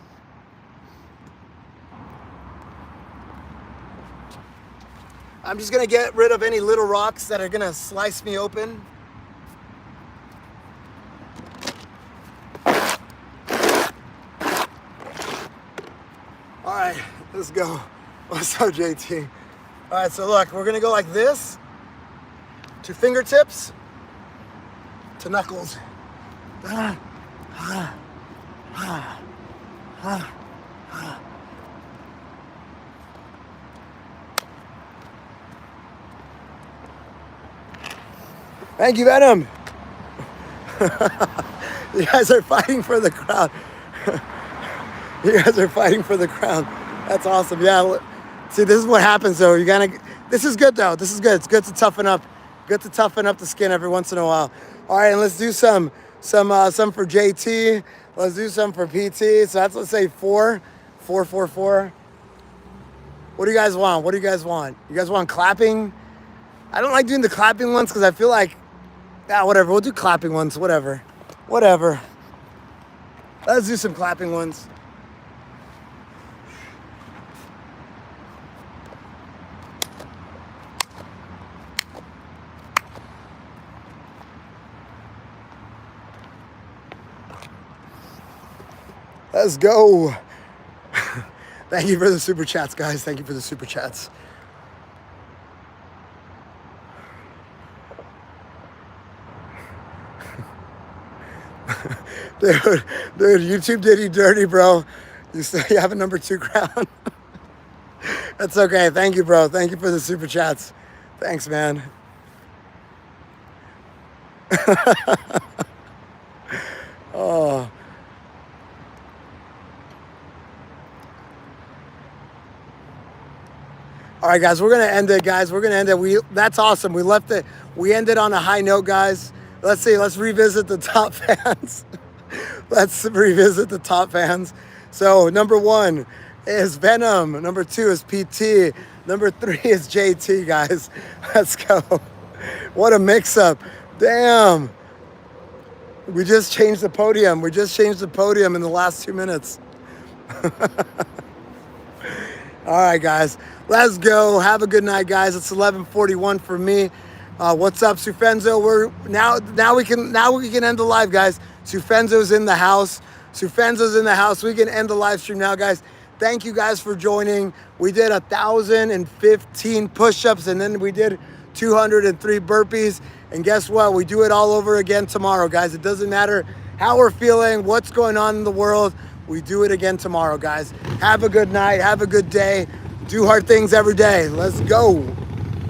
I'm just going to get rid of any little rocks that are going to slice me open. All right, let's go. What's up, JT? All right, so look, we're going to go like this to fingertips to knuckles. Thank you, Venom. You guys are fighting for the crown. You guys are fighting for the crown. That's awesome. Yeah. See, this is what happens, though. This is good, though. This is good. It's good to toughen up. Good to toughen up the skin every once in a while. All right, and let's do some for JT. Let's do some for PT. So that's, let's say 4. What do you guys want? What do you guys want? You guys want clapping? I don't like doing the clapping ones because I feel like, whatever. We'll do clapping ones. Whatever. Let's do some clapping ones. Let's go. Thank you for the super chats, guys. Thank you for the super chats. Dude, YouTube did you dirty, bro. You have a #2 crown. That's okay. Thank you, bro. Thank you for the super chats. Thanks, man. Oh. All right, guys, we're going to end it, guys. We're going to end it. That's awesome. We left it. We ended on a high note, guys. Let's see. Let's revisit the top fans. Let's revisit the top fans. So, #1 is Venom. #2 is PT. #3 is JT, guys. Let's go. What a mix-up. Damn. We just changed the podium. We just changed the podium in the last 2 minutes. All right, guys, let's go. Have a good night, guys. It's 11:41 for me. What's up, Sufenzo? We're now we can end the live, guys. Sufenzo's in the house. Sufenzo's in the house. We can end the live stream now, guys. Thank you guys for joining. We did 1,015 push-ups, and then we did 203 burpees. And guess what? We do it all over again tomorrow, guys. It doesn't matter how we're feeling, what's going on in the world. We do it again tomorrow, guys. Have a good night. Have a good day. Do hard things every day. Let's go.